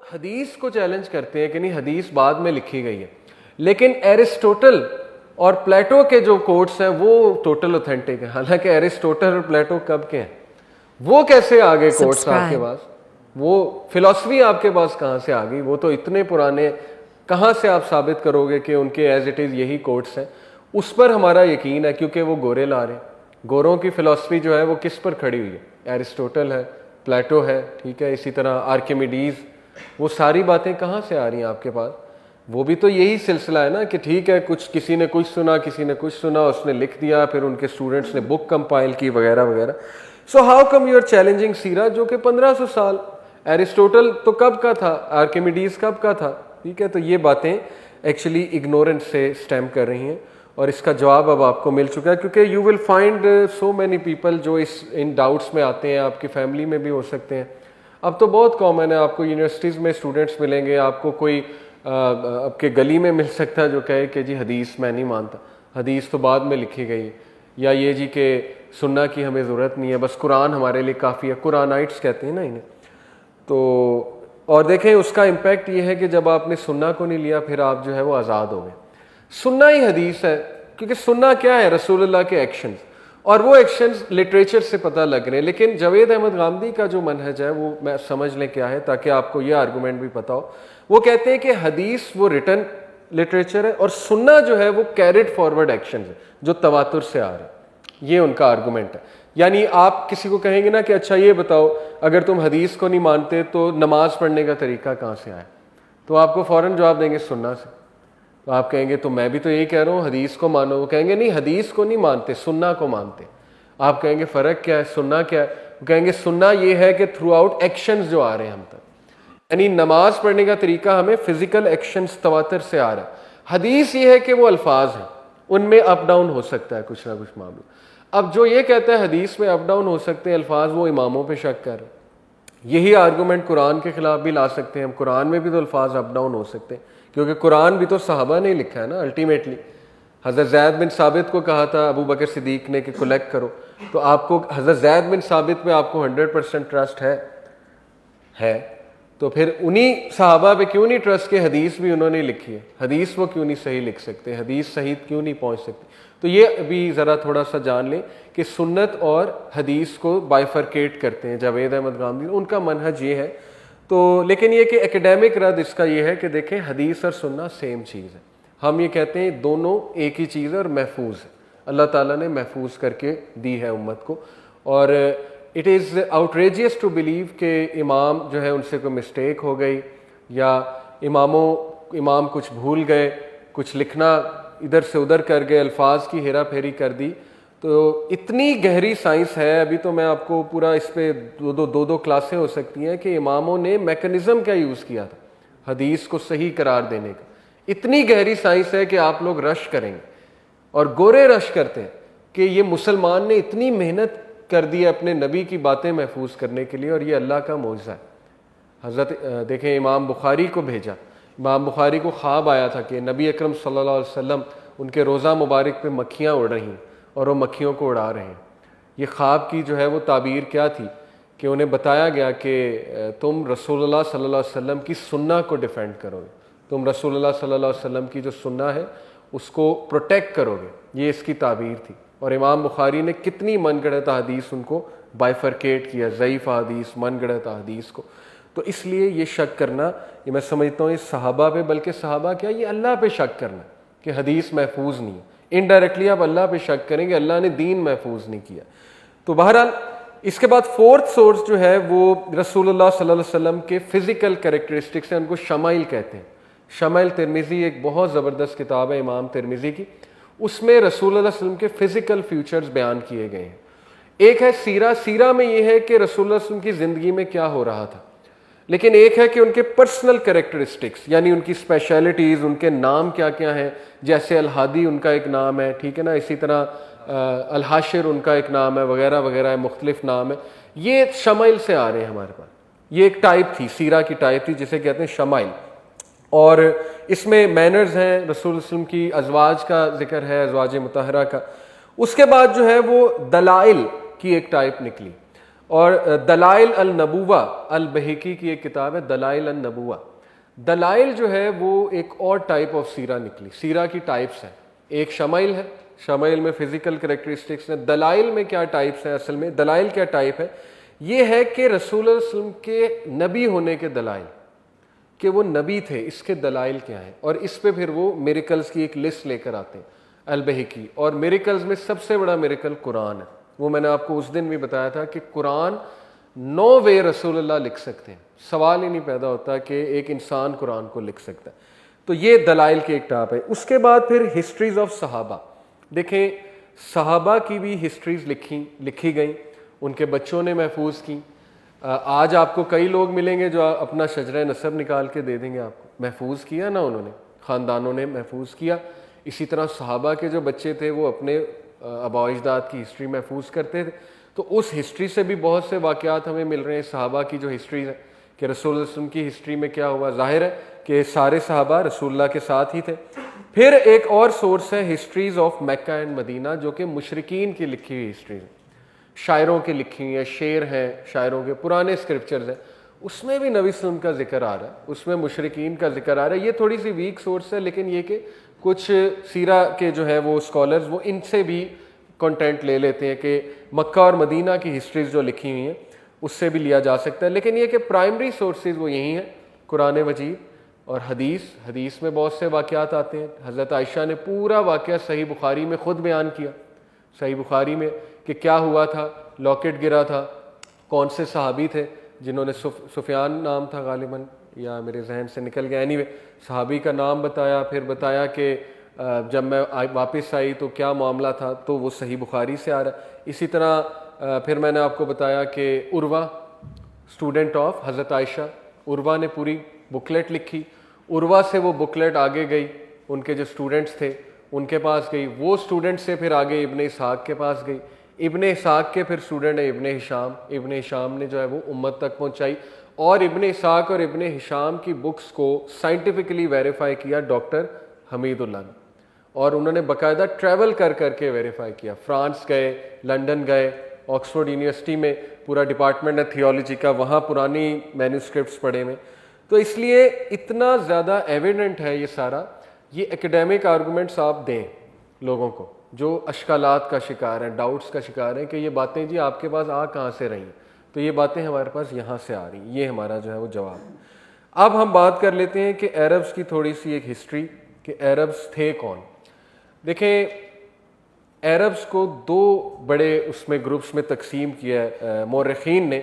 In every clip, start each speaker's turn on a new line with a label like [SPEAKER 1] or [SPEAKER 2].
[SPEAKER 1] हदीस को चैलेंज करते हैं कि नहीं हदीस बाद में लिखी गई है, लेकिन एरिस्टोटल और प्लेटो के जो कोट्स हैं वो टोटल ऑथेंटिक है। हालांकि एरिस्टोटल और प्लेटो कब के हैं, वो कैसे आ गए कोट्स आपके पास, वो फिलॉसफी आपके पास कहाँ से आ गई, वो तो इतने पुराने, कहाँ से आप साबित करोगे कि उनके एज इट इज़ यही कोट्स हैं। उस पर हमारा यकीन है क्योंकि वो गोरे ला रहे हैं। गोरों की फिलॉसफी जो है वो किस पर खड़ी हुई है, एरिस्टोटल है, प्लेटो है, ठीक है, इसी तरह आर्किमिडीज, वो सारी बातें कहाँ से आ रही हैं आपके पास। वो भी तो यही सिलसिला है ना कि ठीक है कुछ किसी ने कुछ सुना, किसी ने कुछ सुना, उसने लिख दिया, फिर उनके स्टूडेंट्स ने बुक कंपाइल की वगैरह वगैरह। So how come you are challenging सीरा जो कि 1500 साल, एरिस्टोटल तो कब का था, आर्किमिडीज कब का था, ठीक है। तो ये बातें एक्चुअली इग्नोरेंस से स्टेम कर रही हैं और इसका जवाब अब आपको मिल चुका है, क्योंकि you will find so many people जो इन डाउट्स में आते हैं, आपकी फैमिली में भी हो सकते हैं। अब तो बहुत कॉमन है, आपको यूनिवर्सिटीज़ में स्टूडेंट्स मिलेंगे, आपको कोई आपके गली में मिल सकता है जो कहे कि जी हदीस मैं नहीं मानता, हदीस तो बाद में लिखी गई, या ये जी के सुन्ना की हमें ज़रूरत नहीं है, बस कुरान हमारे लिए काफ़ी है, कुरानाइट्स कहते हैं ना इन्हें। तो और देखें उसका इम्पैक्ट ये है कि जब आपने सुन्ना को नहीं लिया फिर आप जो है वो आज़ाद हो गए। सुन्ना ही हदीस है, क्योंकि सुन्ना क्या है, रसूलुल्लाह के एक्शंस, और वो एक्शंस लिटरेचर से पता लग रहे हैं। लेकिन जावेद अहमद गामदी का जो मनहज है वो मैं समझ लें क्या है, ताकि आपको ये आर्गूमेंट भी पता हो। वो कहते हैं कि हदीस वो रिटन लिटरेचर है और सुन्ना जो है वो कैरिड फॉरवर्ड एक्शंस है जो तवातुर से आ रहे हैं। ये उनका आर्गूमेंट है। यानी आप किसी को कहेंगे ना कि अच्छा ये बताओ अगर तुम हदीस को नहीं मानते तो नमाज पढ़ने का तरीका कहाँ से आया, तो आपको फौरन जवाब देंगे सुन्ना से। तो आप कहेंगे तो मैं भी तो यही कह रहा हूँ हदीस को मानो, वो कहेंगे नहीं हदीस को नहीं मानते, सुन्ना को मानते। आप कहेंगे फ़र्क क्या है, सुन्ना क्या है, वो कहेंगे सुन्ना ये है कि थ्रू आउट एक्शंस जो आ रहे हैं हम तक, यानी नमाज पढ़ने का तरीका हमें फिजिकल एक्शंस तवातर से आ रहा है। हदीस ये है कि वो अल्फाज हैं, उनमें अप डाउन हो सकता है कुछ ना कुछ मामला। अब जो ये कहता है हदीस में अप डाउन हो सकते हैं अल्फाज, वो इमामों पे शक कर रहे हैं। यही आर्गूमेंट कुरान के खिलाफ भी ला सकते हैं हम, कुरान में भी तो अल्फाज अप डाउन हो सकते हैं, क्योंकि कुरान भी तो सहाबा ने लिखा है ना अल्टीमेटली। हज़रत ज़ैद बिन साबित को कहा था अबू बकर सिद्दीक ने कि कलेक्ट करो, तो आपको हज़रत ज़ैद बिन साबित पे आपको 100% ट्रस्ट है, तो फिर उन्हीं सहाबा पे क्यों नहीं ट्रस्ट के, हदीस भी उन्होंने लिखी है, हदीस वो क्यों नहीं सही लिख सकते, हदीस सही क्यों नहीं पहुंच सकती। तो ये अभी ज़रा थोड़ा सा जान लें कि सुन्नत और हदीस को बाइफरकेट करते हैं जावेद अहमद गामदी, उनका मनहज ये है। तो लेकिन ये कि एकेडमिक रद्द इसका ये है कि देखें हदीस और सुन्ना सेम चीज़ है, हम ये कहते हैं दोनों एक ही चीज़ है और महफूज है, अल्लाह ताला ने महफूज करके दी है उम्मत को। और it is outrageous to believe कि इमाम जो है उनसे कोई मिस्टेक हो गई, या इमाम कुछ भूल गए, कुछ लिखना इधर से उधर कर गए, अल्फाज की हेरा फेरी कर दी। तो इतनी गहरी साइंस है, अभी तो मैं आपको पूरा इस पे दो क्लासें हो सकती हैं कि इमामों ने मैकेनिज्म क्या यूज़ किया था हदीस को सही करार देने का। इतनी गहरी साइंस है कि आप लोग रश करेंगे, और गोरे रश करते हैं कि ये मुसलमान ने इतनी मेहनत कर दी है अपने नबी की बातें महफूज करने के लिए, और ये अल्लाह का मौजज़ा है। हज़रत देखें इमाम बुखारी को भेजा, इमाम बुखारी को ख्वाब आया था कि नबी अकरम सल्लल्लाहु अलैहि वसल्लम उनके रोज़ा मुबारक पे मक्खियाँ उड़ रही हैं और वो मक्खियों को उड़ा रहे हैं। ये ख्वाब की जो है वो ताबीर क्या थी कि उन्हें बताया गया कि तुम रसूलुल्लाह सल्लल्लाहु अलैहि वसल्लम की सुन्ना को डिफेंड करोगे, तुम रसूलुल्लाह सल्लल्लाहु अलैहि वसल्लम की जो सुन्ना है उसको प्रोटेक्ट करोगे, ये इसकी ताबीर थी। और इमाम बुखारी ने कितनी मनगढ़ंत हदीस उनको बाइफरकेट किया, ज़ईफ़ हदीस, मनगढ़ंत हदीस को। तो इसलिए ये शक करना, ये मैं समझता हूँ ये सहाबा पे, बल्कि सहाबा क्या, ये अल्लाह पे शक करना कि हदीस महफूज नहीं है। इनडायरेक्टली आप अल्लाह पे शक करेंगे, अल्लाह ने दीन महफूज नहीं किया। तो बहरहाल इसके बाद फोर्थ सोर्स जो है वो रसूलुल्लाह सल्लल्लाहु अलैहि वसल्लम के फिजिकल कैरेक्टरिस्टिक्स हैं, उनको शमाइल कहते हैं। शमाइल तिरमिज़ी एक बहुत ज़बरदस्त किताब है इमाम तिरमिज़ी की, उसमें रसूलुल्लाह सल्लल्लाहु अलैहि वसल्लम के फिजिकल फीचर्स बयान किए गए हैं। एक है सीरा, सीरा में ये है कि रसूलुल्लाह सल्लल्लाहु अलैहि वसल्लम की ज़िंदगी में क्या हो रहा था, लेकिन एक है कि उनके पर्सनल कैरेक्टरिस्टिक्स, यानी उनकी स्पेशलिटीज़, उनके नाम क्या क्या हैं। जैसे अल-हादी उनका एक नाम है, ठीक है ना, इसी तरह अल-हाशिर उनका एक नाम है, वगैरह वगैरह मुख्तलिफ नाम है। ये शमाइल से आ रहे हैं हमारे पास। ये एक टाइप थी, सीरा की टाइप थी जिसे कहते हैं शमाइल, और इसमें मैनर्स हैं, रसूल वसल्लम की अज़वाज का जिक्र है, अज़वाज मुतहरा का। उसके बाद जो है वो दलाइल की एक टाइप निकली, और दलाइल अल नबूवा, अल बहकी की एक किताब है दलाइल अल नबूवा। दलाइल जो है वो एक और टाइप ऑफ सीरा निकली। सीरा की टाइप्स हैं, एक शमाइल है, शमाइल में फिजिकल करेक्टरिस्टिक्स हैं। दलाइल में क्या टाइप्स हैं? असल में दलाइल क्या टाइप है? ये है कि रसूल वसल्लम के नबी होने के दलाइल, कि वो नबी थे, इसके दलाइल क्या हैं। और इस पे फिर वो मिरेकल्स की एक लिस्ट लेकर आते हैं अल बहकी। और मिरेकल्स में सबसे बड़ा मिरेकल कुरान है। वो मैंने आपको उस दिन भी बताया था कि कुरान 9 वे रसूलुल्लाह लिख सकते हैं। सवाल ही नहीं पैदा होता कि एक इंसान कुरान को लिख सकता है। तो ये दलाइल की एक टाप है। उसके बाद फिर हिस्ट्रीज ऑफ सहाबा। देखें, सहाबा की भी हिस्ट्रीज लिखी गई, उनके बच्चों ने महफूज की। आज आपको कई लोग मिलेंगे जो अपना शजरा नसब निकाल के दे देंगे आपको। महफूज किया ना उन्होंने, ख़ानदानों ने महफूज किया। इसी तरह सहाबा के जो बच्चे थे वो अपने आबा अजदाद की हिस्ट्री महफूज करते थे। तो उस हिस्ट्री से भी बहुत से वाक़यात हमें मिल रहे हैं। सहाबा की जो हिस्ट्री है कि रसूल वसल्लम की हिस्ट्री में क्या हुआ, ज़ाहिर है कि सारे सहाबा रसूलुल्लाह के साथ ही थे। फिर एक और सोर्स है histories of Mecca and Medina, जो कि मुशरिकीन की लिखी हुई हिस्ट्री है, शायरों की लिखी हुई है, शेर हैं शायरों के, पुराने स्क्रिप्चर्स हैं। उसमें भी नबी वसल्लम का जिक्र आ रहा है, उसमें मुशरिकीन का जिक्र आ रहा है। ये थोड़ी सी वीक सोर्स है, लेकिन ये कि कुछ सीरा के जो है वो स्कॉलर्स वो इनसे भी कंटेंट ले लेते हैं कि मक्का और मदीना की हिस्ट्रीज जो लिखी हुई हैं उससे भी लिया जा सकता है। लेकिन ये कि प्राइमरी सोर्सेज वो यही हैं, कुरान मजीद और हदीस। हदीस में बहुत से वाक़यात आते हैं। हज़रत आयशा ने पूरा वाक़या सही बुखारी में ख़ुद बयान किया, सही बुखारी में, कि क्या हुआ था, लॉकेट गिरा था, कौन से सहाबी थे जिन्होंने, सुफियान नाम था गालिबन, या मेरे जहन से निकल गया, एनीवे सहाबी का नाम बताया। फिर बताया कि जब मैं वापस आई तो क्या मामला था, तो वो सही बुखारी से आ रहा है। इसी तरह फिर मैंने आपको बताया कि उर्वा, स्टूडेंट ऑफ हज़रत आयशा, उर्वा ने पूरी बुकलेट लिखी। उर्वा से वो बुकलेट आगे गई, उनके जो स्टूडेंट्स थे उनके पास गई, वो स्टूडेंट से फिर आगे इब्ने इसहाक के पास गई, इब्ने इसहाक के फिर स्टूडेंट है इब्ने हिशाम, इब्ने हिशाम ने जो है वो उम्मत तक पहुंचाई। और इब्ने इसहाक और इब्ने हिशाम की बुक्स को साइंटिफिकली वेरीफाई किया डॉक्टर हमीदुल्लाह ने, और उन्होंने बाकायदा ट्रैवल कर करके वेरीफाई किया। फ्रांस गए, लंदन गए, ऑक्सफोर्ड यूनिवर्सिटी में पूरा डिपार्टमेंट है थियोलॉजी का, वहाँ पुरानी मैन्यूस्क्रिप्ट्स पढ़े में। तो इसलिए इतना ज़्यादा एविडेंट है ये सारा। ये एकेडमिक आर्गूमेंट्स आप दें लोगों को जो अश्कालात का शिकार हैं, डाउट्स का शिकार हैं कि ये बातें जी आपके पास आ कहाँ से रही, तो ये बातें हमारे पास यहाँ से आ रही। ये हमारा जो है वो जवाब। अब हम बात कर लेते हैं कि अरब्स की थोड़ी सी एक हिस्ट्री, कि अरब्स थे कौन। देखें, अरब्स को 2 बड़े उसमें ग्रुप्स में तकसीम किया है मौरखीन ने,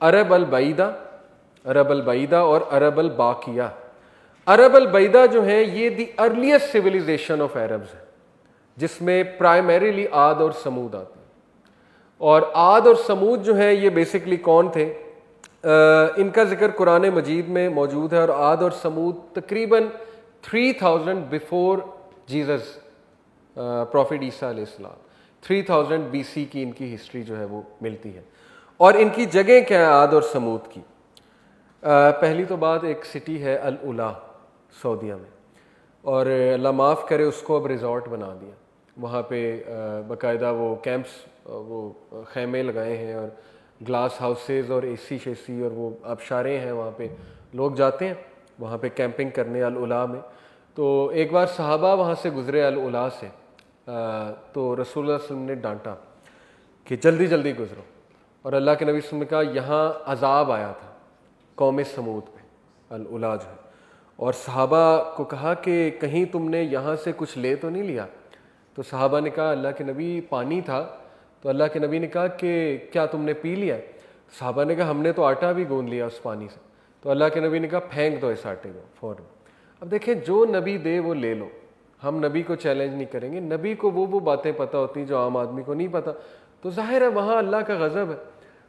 [SPEAKER 1] अरब अल बैदा और अरब अल बाकिया। अरब अल बैदा जो है ये the earliest civilisation of Arabs है, जिसमें प्राइमरीली आद और समूद आते हैं। और आद और समूद जो है ये बेसिकली कौन थे, इनका जिक्र कुरान मजीद में मौजूद है। और आद और समूद तकरीबन 3000 बिफोर जीसस, प्रॉफिट ईसा अलैहिस्सलाम, 3000 BC की इनकी हिस्ट्री जो है वो मिलती है। और इनकी जगह क्या है आद और समूद की? पहली तो बात, एक सिटी है अल उला सऊदीया में, और अल्लाह माफ़ करे उसको अब रिजॉर्ट बना दिया। वहाँ पे बाकायदा वो कैंप्स, वो खैमे लगाए हैं और ग्लास हाउसेज और एसी शेसी और वो आबशारें हैं, वहाँ पे लोग जाते हैं वहाँ पे कैंपिंग करने अल उला में। तो एक बार सहाबा वहाँ से गुज़रे अल उला से, तो रसूलुल्लाह सल्लल्लाहु अलैहि वसल्लम ने डांटा कि जल्दी जल्दी गुजरो। और अल्लाह के नबी सल्लल्लाहु अलैहि वसल्लम ने कहा यहाँ अजाब आया था कौम समूद पे, अल उला जो है। और सहाबा को कहा कि कहीं तुमने यहाँ से कुछ ले तो नहीं लिया? तो सहाबा ने कहा अल्लाह के नबी पानी था। तो अल्लाह के नबी ने कहा कि क्या तुमने पी लिया? सहाबा ने कहा हमने तो आटा भी गूंद लिया उस पानी से। तो अल्लाह के नबी ने कहा फेंक दो इस आटे को फ़ौरन। अब देखें, जो नबी दे वो ले लो, हम नबी को चैलेंज नहीं करेंगे। नबी को वो बातें पता होती जो आम आदमी को नहीं पता। तो जाहिर है वहाँ अल्लाह का गज़ब है,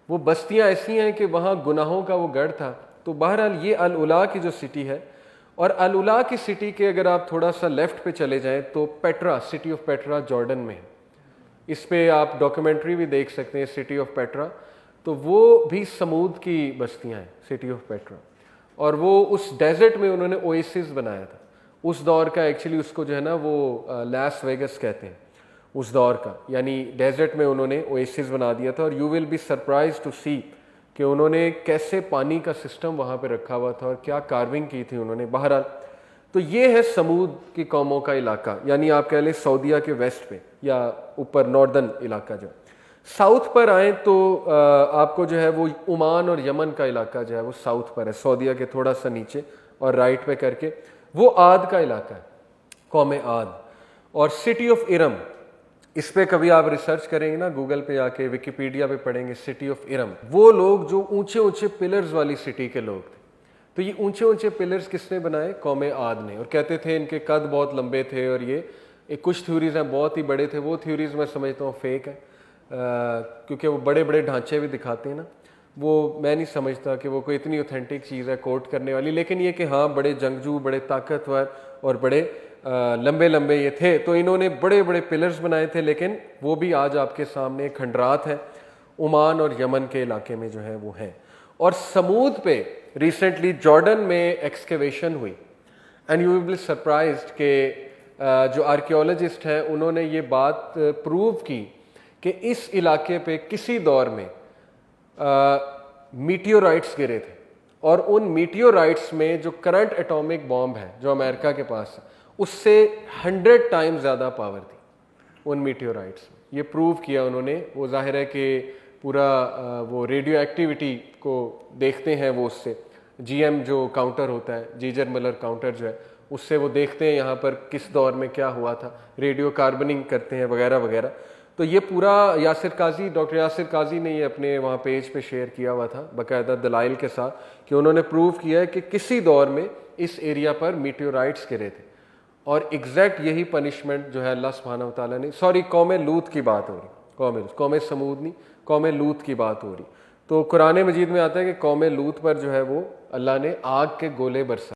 [SPEAKER 1] वो बस्तियाँ ऐसी हैं कि वहाँ गुनाहों का वो गढ़ था। तो बहरहाल ये अल उला की जो सिटी है, और अल उला की सिटी के अगर आप थोड़ा सा लेफ़्ट पे चले जाएं तो Petra, city of Petra Jordan में है। इस पे आप डॉक्यूमेंट्री भी देख सकते हैं, सिटी ऑफ पेट्रा। तो वो भी समूद की बस्तियाँ हैं, सिटी ऑफ पेट्रा। और वो उस डेजर्ट में उन्होंने ओएसिस बनाया था। उस दौर का एक्चुअली उसको जो है ना वो लास वेगस कहते हैं। उस दौर का, यानी डेजर्ट में उन्होंने ओएसिस बना दिया था। और you will be surprise to see कि उन्होंने कैसे पानी का सिस्टम वहाँ पे रखा हुआ था और क्या कार्विंग की थी उन्होंने। बहरहाल तो ये है समूद की कौमों का इलाका, यानी आप कह लें सऊदीया के वेस्ट पे या ऊपर नॉर्दर्न इलाका। जो साउथ पर आए तो आपको जो है वो ओमान और यमन का इलाका जो है वो साउथ पर है, सऊदीया के थोड़ा सा नीचे और राइट पे करके वो आद का इलाका है, कौम आद। और सिटी ऑफ इरम, इस पे कभी आप रिसर्च करेंगे ना गूगल पे आके, विकिपीडिया पे पढ़ेंगे सिटी ऑफ इरम, वो लोग जो ऊंचे ऊंचे पिलर्स वाली सिटी के लोग थे। तो ये ऊंचे ऊंचे पिलर्स किसने बनाए? कौम आद ने। और कहते थे इनके कद बहुत लंबे थे और ये कुछ थ्योरीज हैं बहुत ही बड़े थे। वो थ्योरीज मैं समझता हूँ फेक है, क्योंकि वो बड़े बड़े ढांचे भी दिखाते हैं ना, वो मैं नहीं समझता कि वो कोई इतनी ऑथेंटिक चीज़ है कोट करने वाली। लेकिन ये कि हाँ बड़े जंगजू, बड़े ताकतवर और बड़े लंबे लंबे ये थे, तो इन्होंने बड़े बड़े पिलर्स बनाए थे। लेकिन वो भी आज आपके सामने खंडरात है, ओमान और यमन के इलाके में जो है वो है। और समूद पे रिसेंटली जॉर्डन में एक्सकेवेशन हुई and you will be surprised कि जो आर्कियोलॉजिस्ट हैं उन्होंने ये बात प्रूव की कि इस इलाके पे किसी दौर में मीटियोराइट्स गिरे थे और उन मीटियोराइट्स में जो करंट एटॉमिक बॉम्ब है जो अमेरिका के पास है उससे 100 टाइम्स ज़्यादा पावर थी उन मीटियोराइट्स में। ये प्रूव किया उन्होंने। वो जाहिर है कि पूरा वो रेडियो एक्टिविटी को देखते हैं, वो उससे जीएम जो काउंटर होता है, जीजर मिलर काउंटर जो है, उससे वो देखते हैं यहाँ पर किस दौर में क्या हुआ था, रेडियो कार्बनिंग करते हैं वगैरह वगैरह। तो ये पूरा यासिर काजी, डॉक्टर यासिर काजी ने ये अपने वहाँ पेज पे शेयर किया हुआ था बाकायदा दलाइल के साथ कि उन्होंने प्रूव किया है कि किसी दौर में इस एरिया पर मीटियोराइट्स गिरे थे और एग्जैक्ट यही पनिशमेंट जो है अल्लाह सुब्हानहू व तआला ने, सॉरी कौम लूत की बात हो रही, कौम समूद नहीं, कौम लूत की बात हो रही। तो कुरान मजीद में आता है कि कौम लूत पर जो है वो अल्लाह ने आग के गोले बरसा